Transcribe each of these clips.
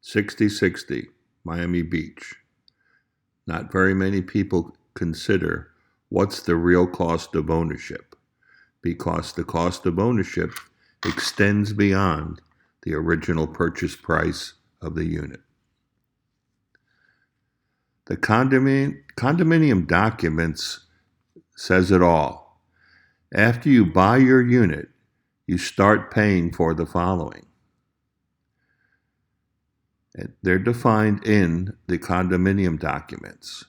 6060, Miami Beach. Not very many people consider what's the real cost of ownership, because the cost of ownership extends beyond the original purchase price of the unit. The condominium documents says it all. After you buy your unit, you start paying for the following. They're defined in the condominium documents.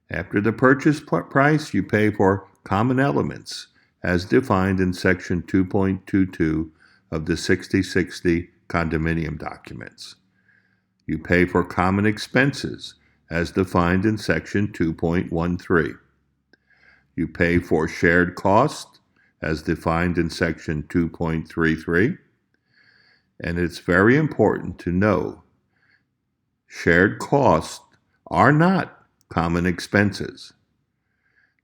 After the purchase price, you pay for common elements as defined in Section 2.22 of the 6060 Condominium Documents. You pay for common expenses as defined in Section 2.13. You pay for shared cost as defined in Section 2.33. And it's very important to know shared costs are not common expenses.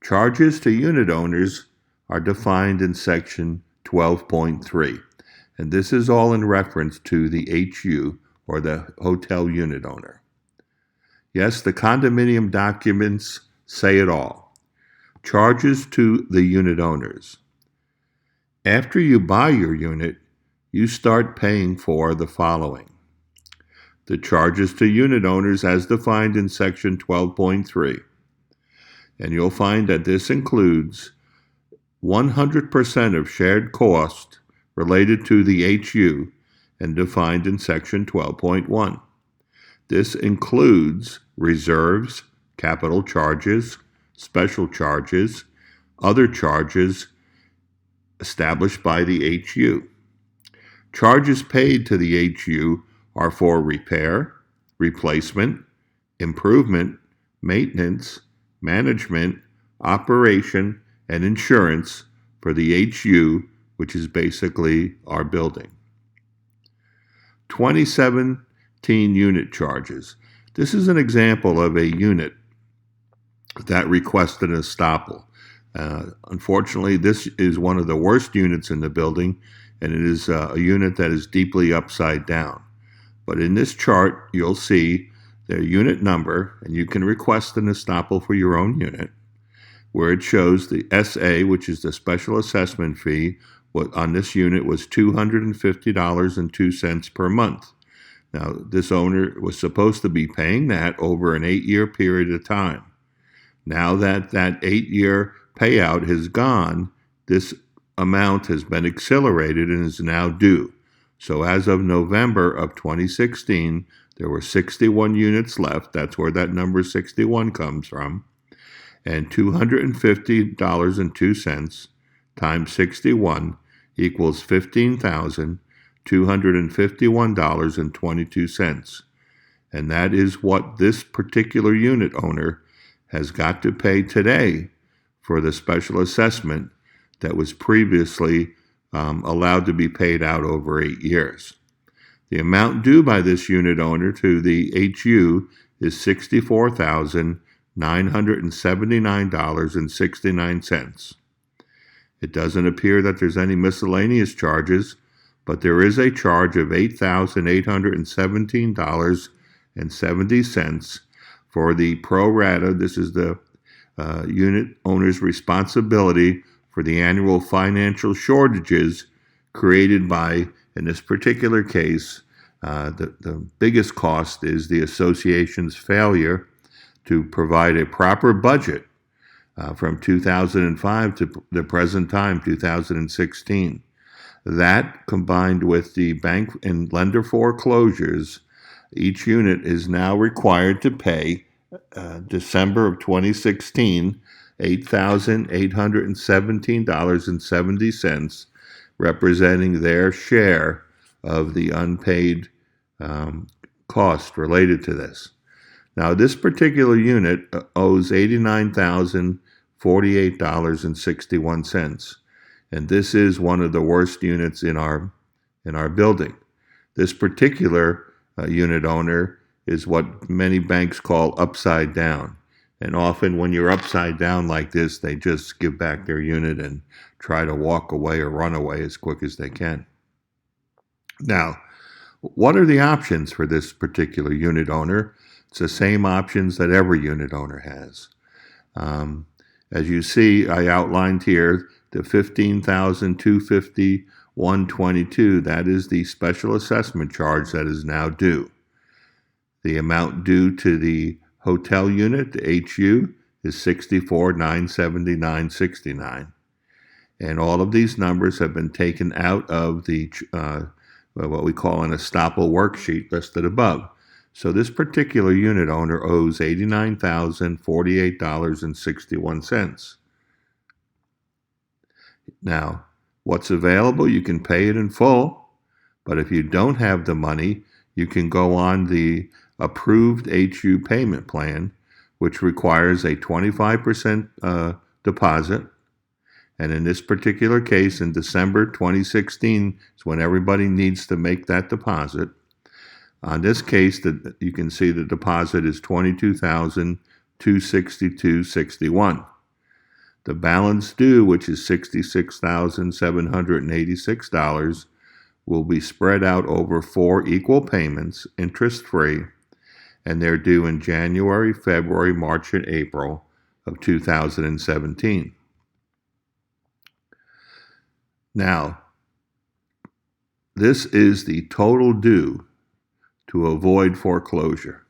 Charges to unit owners are defined in Section 12.3, and this is all in reference to the HU, or the hotel unit owner. Yes, the condominium documents say it all. Charges to the unit owners. After you buy your unit, you start paying for the following. The charges to unit owners as defined in Section 12.3. And you'll find that this includes 100% of shared cost related to the HU and defined in Section 12.1. This includes reserves, capital charges, special charges, other charges established by the HU. Charges paid to the HU are for repair, replacement, improvement, maintenance, management, operation, and insurance for the HU, which is basically our building. 2017 unit charges. This is an example of a unit that requested an estoppel. Unfortunately, this is one of the worst units in the building, and it is a unit that is deeply upside down. But in this chart, you'll see their unit number, and you can request an estoppel for your own unit, where it shows the SA, which is the special assessment fee, on this unit was $250.02 per month. Now, this owner was supposed to be paying that over an 8-year period of time. Now that 8-year payout has gone, this amount has been accelerated and is now due. So as of November of 2016, there were 61 units left. That's where that number 61 comes from. And $250.02 times 61 equals $15,251.22. And that is what this particular unit owner has got to pay today for the special assessment that was previously allowed to be paid out over 8 years. The amount due by this unit owner to the HU is $64,979.69. It doesn't appear that there's any miscellaneous charges, but there is a charge of $8,817.70 for the pro rata. This is the unit owner's responsibility for the annual financial shortages created by, in this particular case, the biggest cost is the association's failure to provide a proper budget from 2005 to the present time, 2016. That, combined with the bank and lender foreclosures, each unit is now required to pay December of 2016, $8,817.70, representing their share of the unpaid cost related to this. Now, this particular unit owes $89,048.61, and this is one of the worst units in our building. This particular unit owner is what many banks call upside down. And often when you're upside down like this, they just give back their unit and try to walk away or run away as quick as they can. Now, What are the options for this particular unit owner? It's the same options that every unit owner has. Um, as you see, I outlined here the $15,250 122, that is the special assessment charge that is now due. The amount due to the hotel unit, the HU, is $64,979.69. And all of these numbers have been taken out of the what we call an estoppel worksheet listed above. So this particular unit owner owes $89,048.61. Now, what's available? You can pay it in full, but if you don't have the money, you can go on the approved HU payment plan, which requires a 25% deposit. And in this particular case, in December 2016 is when everybody needs to make that deposit. On this case, you can see the deposit is $22,262.61. The balance due, which is $66,786, will be spread out over 4 equal payments, interest-free, and they're due in January, February, March, and April of 2017. Now, this is the total due to avoid foreclosure.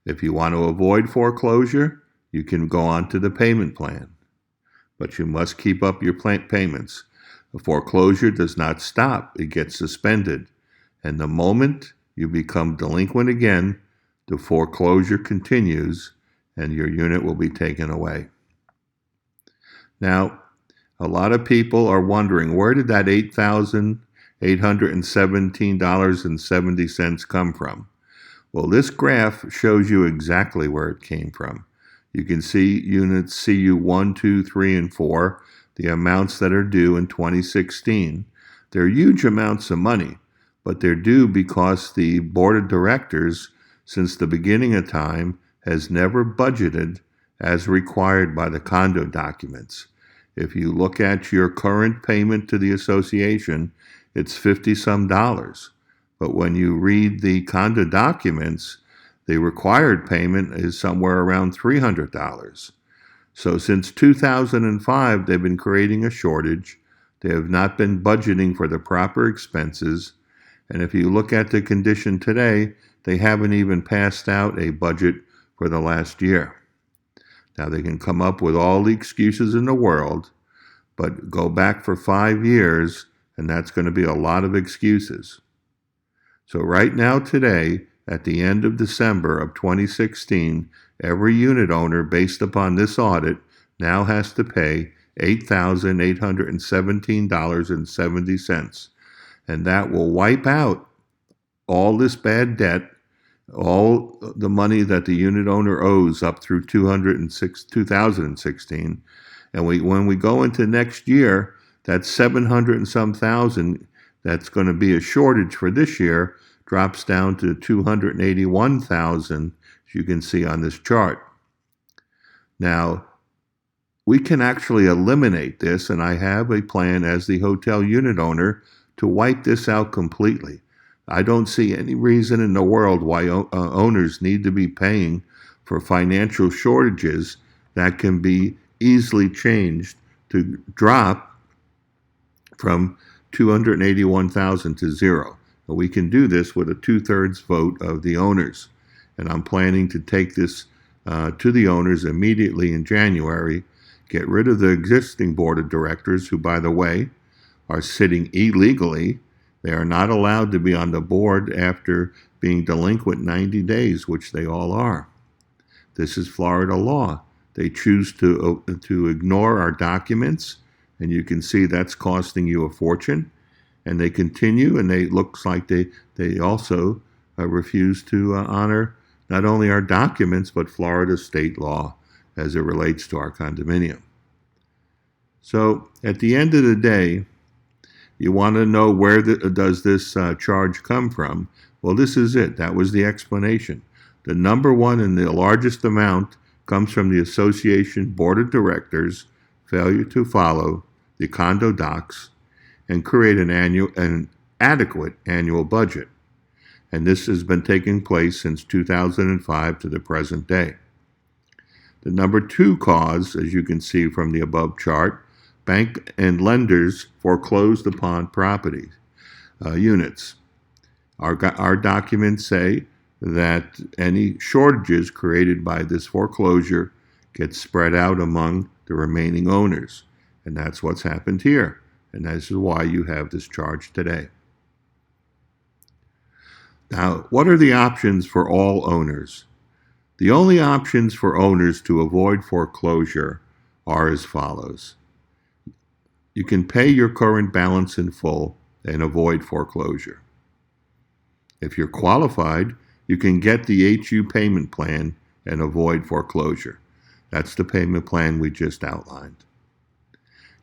If you want to avoid foreclosure, you can go on to the payment plan, but you must keep up your payments. A foreclosure does not stop, it gets suspended. And the moment you become delinquent again, the foreclosure continues and your unit will be taken away. Now, a lot of people are wondering, where did that $8,817.70 come from? Well, this graph shows you exactly where it came from. You can see units CU 1, 2, 3, and 4, the amounts that are due in 2016. They're huge amounts of money, but they're due because the board of directors, since the beginning of time, has never budgeted as required by the condo documents. If you look at your current payment to the association, it's $50-some. But when you read the condo documents, the required payment is somewhere around $300. So since 2005, they've been creating a shortage. They have not been budgeting for the proper expenses. And if you look at the condition today, they haven't even passed out a budget for the last year. Now, they can come up with all the excuses in the world, but go back for 5 years, and that's going to be a lot of excuses. So right now, today, at the end of December of 2016, every unit owner, based upon this audit, now has to pay $8,817.70. And that will wipe out all this bad debt, all the money that the unit owner owes up through 2016. And when we go into next year, that 700 and some thousand that's going to be a shortage for this year drops down to 281,000, as you can see on this chart. Now, we can actually eliminate this, and I have a plan as the hotel unit owner to wipe this out completely. I don't see any reason in the world why owners need to be paying for financial shortages that can be easily changed to drop from 281,000 to zero. But we can do this with a 2/3 vote of the owners. And I'm planning to take this to the owners immediately in January, get rid of the existing board of directors who, by the way, are sitting illegally. They are not allowed to be on the board after being delinquent 90 days, which they all are. This is Florida law. They choose to ignore our documents, and you can see that's costing you a fortune. And they continue, and it looks like they also refuse to honor not only our documents, but Florida state law as it relates to our condominium. So at the end of the day, you want to know where does this charge come from? Well, this is it. That was the explanation. The number one and the largest amount comes from the association board of directors' failure to follow the condo docs and create an adequate annual budget. and this has been taking place since 2005 to the present day. The number 2 cause, as you can see from the above chart, bank and lenders foreclosed upon property units. Our documents say that any shortages created by this foreclosure get spread out among the remaining owners. And that's what's happened here. And this is why you have this charge today. Now, what are the options for all owners? The only options for owners to avoid foreclosure are as follows. You can pay your current balance in full and avoid foreclosure. If you're qualified, you can get the HU payment plan and avoid foreclosure. That's the payment plan we just outlined.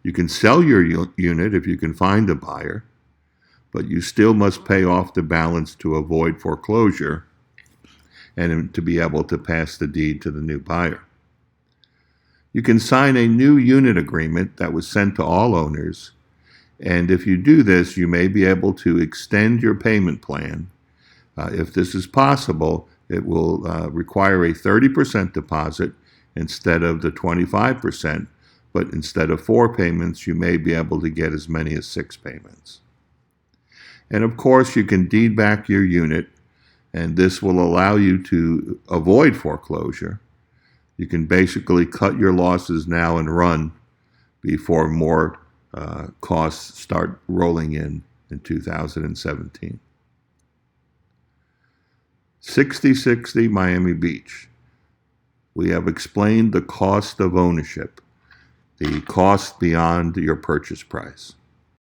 You can sell your unit if you can find a buyer, but you still must pay off the balance to avoid foreclosure and to be able to pass the deed to the new buyer. You can sign a new unit agreement that was sent to all owners, and if you do this, you may be able to extend your payment plan. If this is possible, it will require a 30% deposit instead of the 25%, but instead of 4 payments, you may be able to get as many as 6 payments. And of course, you can deed back your unit, and this will allow you to avoid foreclosure. You can basically cut your losses now and run before more costs start rolling in 2017. 6060 Miami Beach. We have explained the cost of ownership, the cost beyond your purchase price.